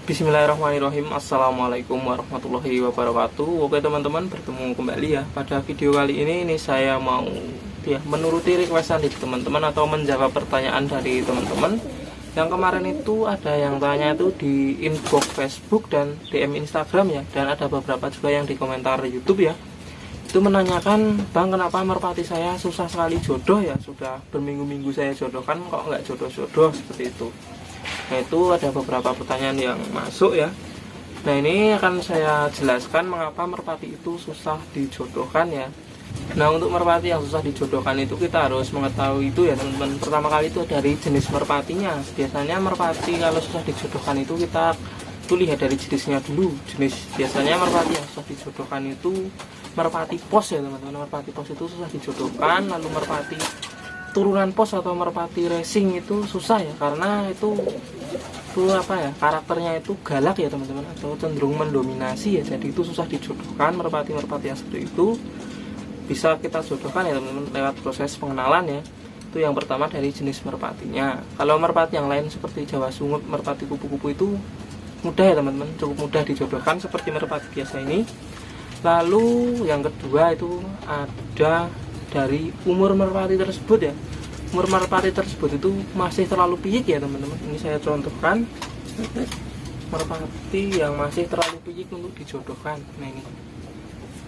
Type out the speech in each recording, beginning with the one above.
Bismillahirrahmanirrahim. Assalamualaikum warahmatullahi wabarakatuh. Oke teman-teman, bertemu kembali ya. Pada video kali ini saya mau menuruti requestan dari teman-teman atau menjawab pertanyaan dari teman-teman. Yang kemarin itu ada yang tanya itu di inbox Facebook dan DM Instagram ya. Dan ada beberapa juga yang di komentar YouTube ya. Itu menanyakan, Bang, kenapa merpati saya susah sekali jodoh ya. Sudah berminggu-minggu saya jodohkan kok nggak jodoh-jodoh seperti itu. Nah, itu ada beberapa pertanyaan yang masuk ya. Nah, ini akan saya jelaskan mengapa merpati itu susah dijodohkan ya. Nah, untuk merpati yang susah dijodohkan itu kita harus mengetahui itu ya teman-teman. Pertama kali itu dari jenis merpatinya. Biasanya merpati kalau susah dijodohkan itu kita lihat dari jenisnya dulu. Biasanya merpati yang susah dijodohkan itu merpati pos ya teman-teman. Merpati pos itu susah dijodohkan. Lalu merpati turunan pos atau merpati racing itu susah ya, karena itu apa ya, karakternya itu galak ya teman-teman, atau cenderung mendominasi ya. Jadi itu susah dijodohkan. Merpati-merpati yang seperti itu bisa kita jodohkan ya teman-teman lewat proses pengenalan ya. Itu yang pertama dari jenis merpatinya. Kalau merpati yang lain seperti Jawa Sungut, merpati kupu-kupu itu mudah ya teman-teman, cukup mudah dijodohkan seperti merpati biasa ini. Lalu yang kedua itu ada dari umur merpati tersebut ya. Umur merpati tersebut itu masih terlalu piyik ya teman-teman. Ini saya contohkan merpati yang masih terlalu piyik untuk dijodohkan. Nah, ini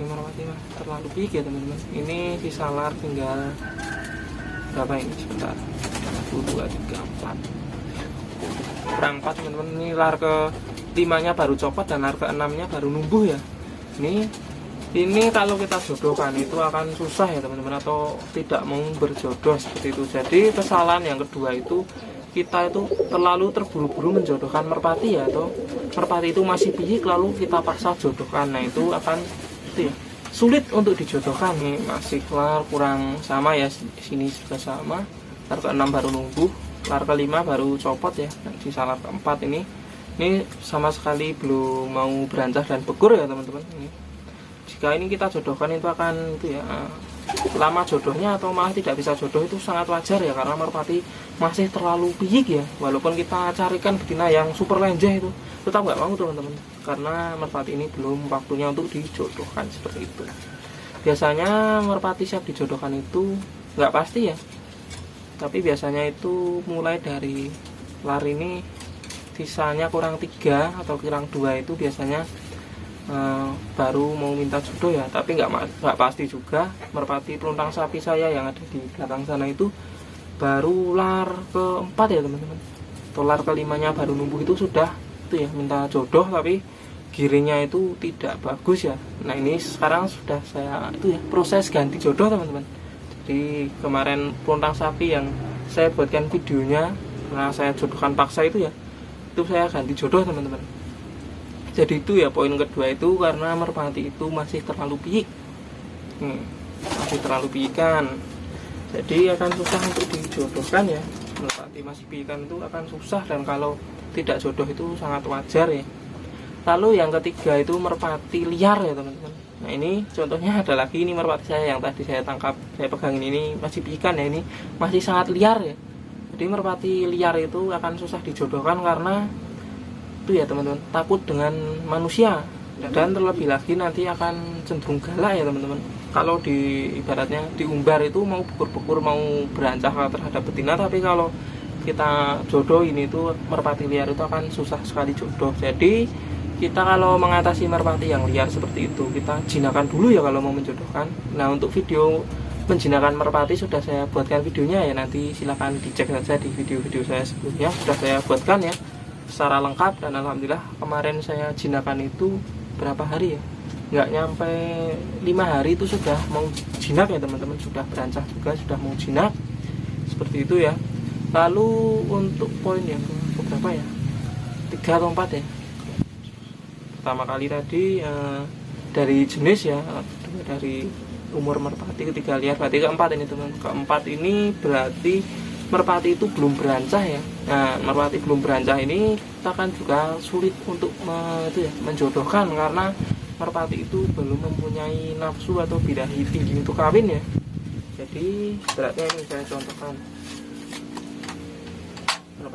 merpati terlalu piyik ya teman-teman. Ini sisa lar tinggal berapa ini, sebentar, 1, 2, 3, 4 kurang 4 teman-teman. Ini lar ke 5-nya baru copot dan lar ke 6-nya baru numbuh ya. Ini kalau kita jodohkan itu akan susah ya teman-teman, atau tidak mau berjodoh seperti itu. Jadi kesalahan yang kedua itu kita itu terlalu terburu-buru menjodohkan merpati ya, atau merpati itu masih piyik lalu kita paksa jodohkan. Nah, itu akan sulit untuk dijodohkan. Nih masih lar kurang sama ya, di sini juga sama. Lar ke-6 baru numbuh, lar ke-5 baru copot ya. Dan sisa lar ke-4 ini sama sekali belum mau berancah dan bekur ya teman-teman. Jika ini kita jodohkan itu akan lama jodohnya atau malah tidak bisa jodoh, itu sangat wajar ya, karena merpati masih terlalu piyik ya. Walaupun kita carikan betina yang super lenjeh itu tetap nggak mau teman-teman, karena merpati ini belum waktunya untuk dijodohkan seperti itu. Biasanya merpati siap dijodohkan itu nggak pasti ya, tapi biasanya itu mulai dari lar ini sisanya kurang 3 atau kurang 2 itu biasanya baru mau minta jodoh ya. Tapi nggak pasti juga. Merpati peluntang sapi saya yang ada di belakang sana itu baru lar ke-4 ya teman-teman, atau lar ke-5-nya baru numbuh itu sudah minta jodoh, tapi giringnya itu tidak bagus ya. Nah, ini sekarang sudah saya proses ganti jodoh teman-teman. Jadi kemarin peluntang sapi yang saya buatkan videonya karena saya jodohkan paksa itu saya ganti jodoh teman-teman. Jadi itu ya poin kedua itu, karena merpati itu masih terlalu piyik. Masih terlalu piyikan. Jadi akan susah untuk dijodohkan ya. Merpati masih piyikan itu akan susah, dan kalau tidak jodoh itu sangat wajar ya. Lalu yang ketiga itu merpati liar ya teman-teman. Nah, ini contohnya ada lagi, ini merpati saya yang tadi saya tangkap, saya pegangin ini masih piyikan ya, ini masih sangat liar ya. Jadi merpati liar itu akan susah dijodohkan karena itu ya teman-teman, takut dengan manusia, dan terlebih lagi nanti akan cenderung galak ya teman-teman. Kalau ibaratnya diumbar itu mau bukur-bukur, mau berancah terhadap betina, tapi kalau kita jodoh ini itu merpati liar itu akan susah sekali jodoh. Jadi kita kalau mengatasi merpati yang liar seperti itu, kita jinakan dulu ya kalau mau menjodohkan. Nah, untuk video menjinakkan merpati sudah saya buatkan videonya ya, nanti silahkan dicek saja di video-video saya sebelumnya, sudah saya buatkan ya secara lengkap. Dan alhamdulillah kemarin saya jinakan itu berapa hari ya, nggak nyampe 5 hari itu sudah mau jinak ya teman-teman, sudah berancah juga, sudah mau jinak seperti itu ya. Lalu untuk poin yang berapa ya, 3 atau 4 ya. Pertama kali tadi dari jenis ya, dari umur merpati, ketiga liar, berarti ke-4 ini teman. Ke-4 ini berarti merpati itu belum berancah ya. Nah, merpati belum berancah ini kita kan juga sulit untuk menjodohkan, karena merpati itu belum mempunyai nafsu atau birahi tinggi untuk kawin ya. Jadi beratnya ini saya contohkan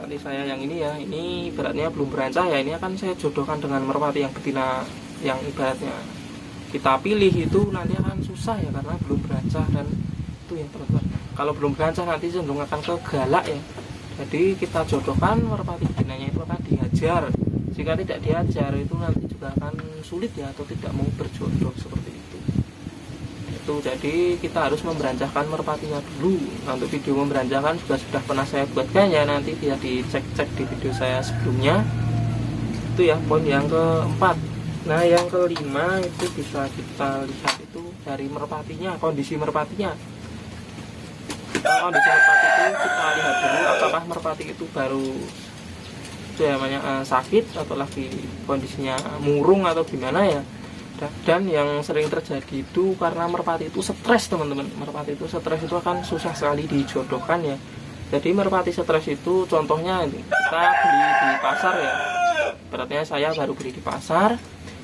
merpati saya yang ini ya, ini beratnya belum berancah ya, ini akan saya jodohkan dengan merpati yang betina yang ibaratnya kita pilih itu nanti akan susah ya karena belum berancah. Dan itu ya teman-teman, kalau belum berancah nanti cenderung akan ke galak ya. Jadi kita jodohkan merpati betinanya itu akan dihajar. Jika tidak diajar itu nanti juga akan sulit ya, atau tidak mau berjodoh seperti itu. Jadi kita harus memberancahkan merpatinya dulu. Nah, untuk video memberancahkan juga sudah pernah saya buatkan ya, nanti bisa dicek-cek di video saya sebelumnya. Itu ya poin yang keempat. Nah yang kelima itu bisa kita lihat itu dari merpatinya, kondisi merpatinya. Kondisi merpati itu kita lihat dulu apakah merpati itu baru itu ya namanya sakit atau lagi kondisinya murung atau gimana ya. Dan yang sering terjadi itu karena merpati itu stres teman-teman. Merpati itu stres itu akan susah sekali dijodohkan ya. Jadi merpati stres itu contohnya kita beli di pasar ya. Beratnya saya baru beli di pasar,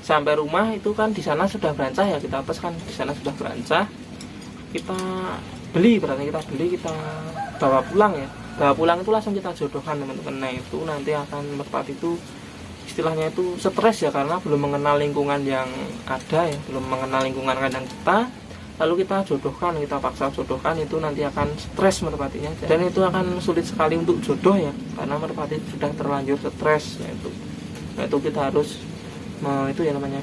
sampai rumah itu kan di sana sudah berancah ya, kita tes kan di sana sudah berancah. Kita beli, beratnya kita beli, kita bawa pulang ya. Bawa pulang itu langsung kita jodohkan teman-teman. Nah itu nanti akan merpati itu istilahnya itu stres ya, karena belum mengenal lingkungan yang ada ya, belum mengenal lingkungan kandang kita, lalu kita jodohkan, kita paksa jodohkan, itu nanti akan stres merpatinya, dan itu akan sulit sekali untuk jodoh ya, karena merpati sudah terlanjur stres ya itu. Nah itu kita harus itu ya namanya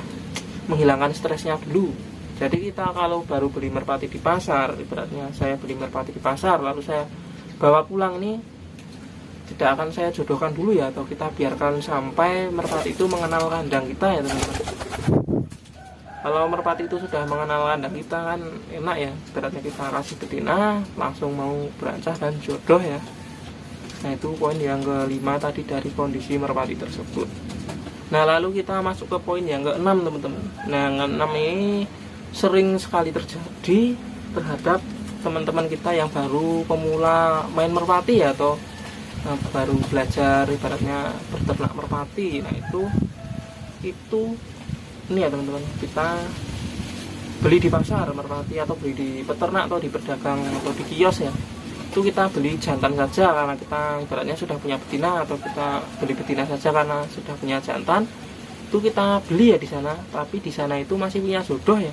menghilangkan stresnya dulu. Jadi kita kalau baru beli merpati di pasar, ibaratnya saya beli merpati di pasar lalu saya bawa pulang nih, tidak akan saya jodohkan dulu ya, atau kita biarkan sampai merpati itu mengenal kandang kita ya teman-teman. Kalau merpati itu sudah mengenal kandang kita kan enak ya, beratnya kita kasih betina langsung mau berancah dan jodoh ya. Nah itu poin yang kelima tadi dari kondisi merpati tersebut. Nah lalu kita masuk ke poin yang keenam teman-teman. Nah yang keenam ini sering sekali terjadi terhadap teman-teman kita yang baru pemula main merpati ya, atau baru belajar ibaratnya berternak merpati. Nah itu ini ya teman-teman, kita beli di pasar merpati atau beli di peternak atau di pedagang atau di kios ya, itu kita beli jantan saja karena kita ibaratnya sudah punya betina, atau kita beli betina saja karena sudah punya jantan, itu kita beli ya di sana. Tapi di sana itu masih punya jodoh ya,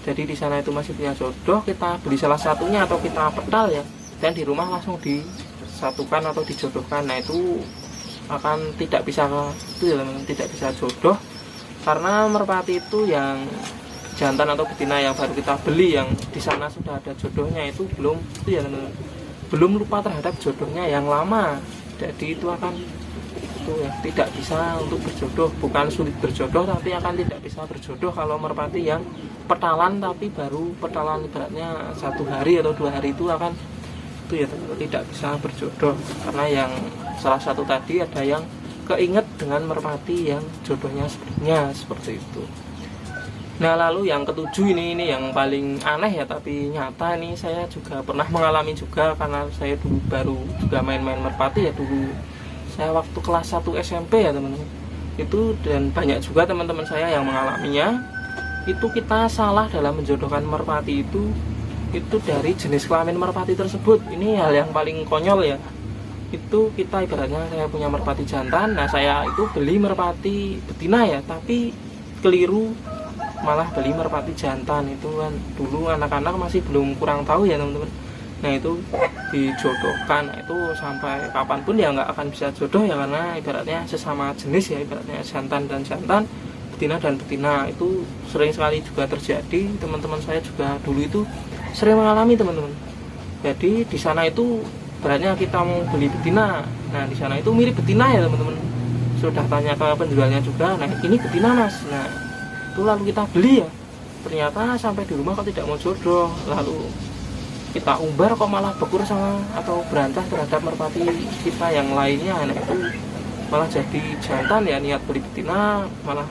jadi di sana itu masih punya jodoh, kita beli salah satunya atau kita petal ya, dan di rumah langsung disatukan atau dijodohkan. Nah itu akan tidak bisa itu ya, tidak bisa jodoh, karena merpati itu yang jantan atau betina yang baru kita beli yang di sana sudah ada jodohnya itu belum itu ya, belum lupa terhadap jodohnya yang lama. Jadi itu akan itu ya, tidak bisa untuk berjodoh. Bukan sulit berjodoh, tapi akan tidak bisa berjodoh kalau merpati yang petalan tapi baru petalan ibaratnya 1 hari atau 2 hari itu akan itu ya tidak bisa berjodoh, karena yang salah satu tadi ada yang keinget dengan merpati yang jodohnya sebelumnya seperti itu. Nah lalu yang ketujuh ini yang paling aneh ya, tapi nyata nih saya juga pernah mengalami juga, karena saya dulu baru juga main-main merpati ya, dulu saya waktu kelas 1 SMP ya teman-teman itu, dan banyak juga teman-teman saya yang mengalaminya. Itu kita salah dalam menjodohkan merpati itu dari jenis kelamin merpati tersebut. Ini hal yang paling konyol ya. Itu kita ibaratnya saya punya merpati jantan, nah saya itu beli merpati betina ya, tapi keliru malah beli merpati jantan. Itu kan dulu anak-anak masih belum kurang tahu ya teman-teman. Nah itu dijodohkan, itu sampai kapanpun ya nggak akan bisa jodoh ya, karena ibaratnya sesama jenis ya, ibaratnya jantan dan jantan, betina dan betina. Itu sering sekali juga terjadi, teman-teman saya juga dulu itu sering mengalami teman-teman. Jadi di sana itu beratnya kita mau beli betina, nah di sana itu mirip betina ya teman-teman. Sudah tanya ke penjualnya juga, nah ini betina mas. Nah itu lalu kita beli ya, ternyata sampai di rumah kok tidak mau jodoh. Lalu kita umbar kok malah bekur sama atau berantah terhadap merpati kita yang lainnya. Nah itu malah jadi jantan ya, niat beli betina malah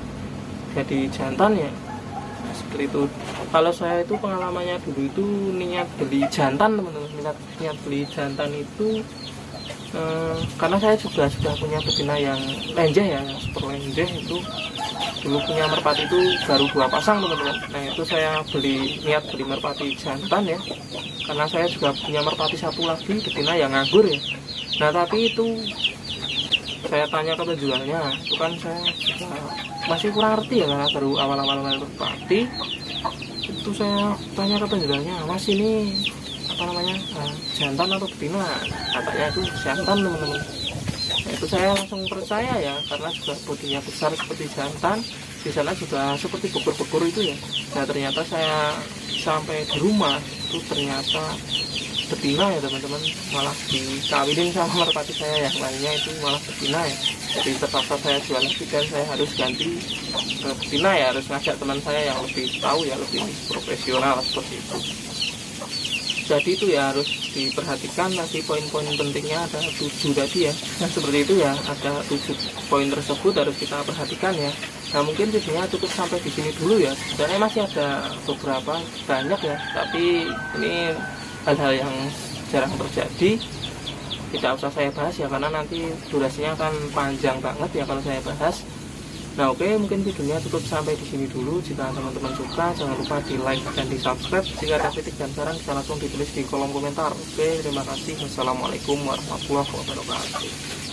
jadi jantan ya. Nah, seperti itu. Kalau saya itu pengalamannya dulu itu niat beli jantan teman-teman, niat beli jantan itu karena saya juga sudah punya betina yang lenjeh ya, super lenjeh. Itu dulu punya merpati itu baru 2 pasang teman-teman. Nah itu saya niat beli merpati jantan ya, karena saya juga punya merpati 1 lagi betina yang nganggur ya. Nah tapi itu saya tanya ke penjualnya, itu kan saya juga masih kurang ngerti ya karena baru awal-awal merpati. Itu saya tanya ke penjualnya, mas ini apa namanya, jantan atau betina? Katanya itu jantan teman-teman. Nah, itu saya langsung percaya ya, karena juga bodinya besar seperti jantan, di sana juga seperti bekur-bekur itu ya. Nah ternyata saya sampai di rumah itu ternyata betina ya teman-teman, malah dikawinin sama merpati saya yang lainnya itu malah betina ya. Jadi terpaksa saya jual lagi dan saya harus ganti ke betina ya, harus ngajak teman saya yang lebih tahu ya, lebih profesional seperti itu. Jadi itu ya harus diperhatikan tadi poin-poin pentingnya ada 7 tadi ya. Nah seperti itu ya, ada 7 poin tersebut harus kita perhatikan ya. Nah mungkin videonya cukup sampai di sini dulu ya. Sebenarnya masih ada beberapa banyak ya, tapi ini hal-hal yang jarang terjadi, tidak usah saya bahas ya, karena nanti durasinya akan panjang banget ya kalau saya bahas. Nah oke, mungkin videonya cukup sampai di sini dulu. Jika teman-teman suka, jangan lupa di like dan di subscribe. Jika ada kritik dan saran bisa langsung ditulis di kolom komentar. Oke, terima kasih. Wassalamualaikum warahmatullahi wabarakatuh.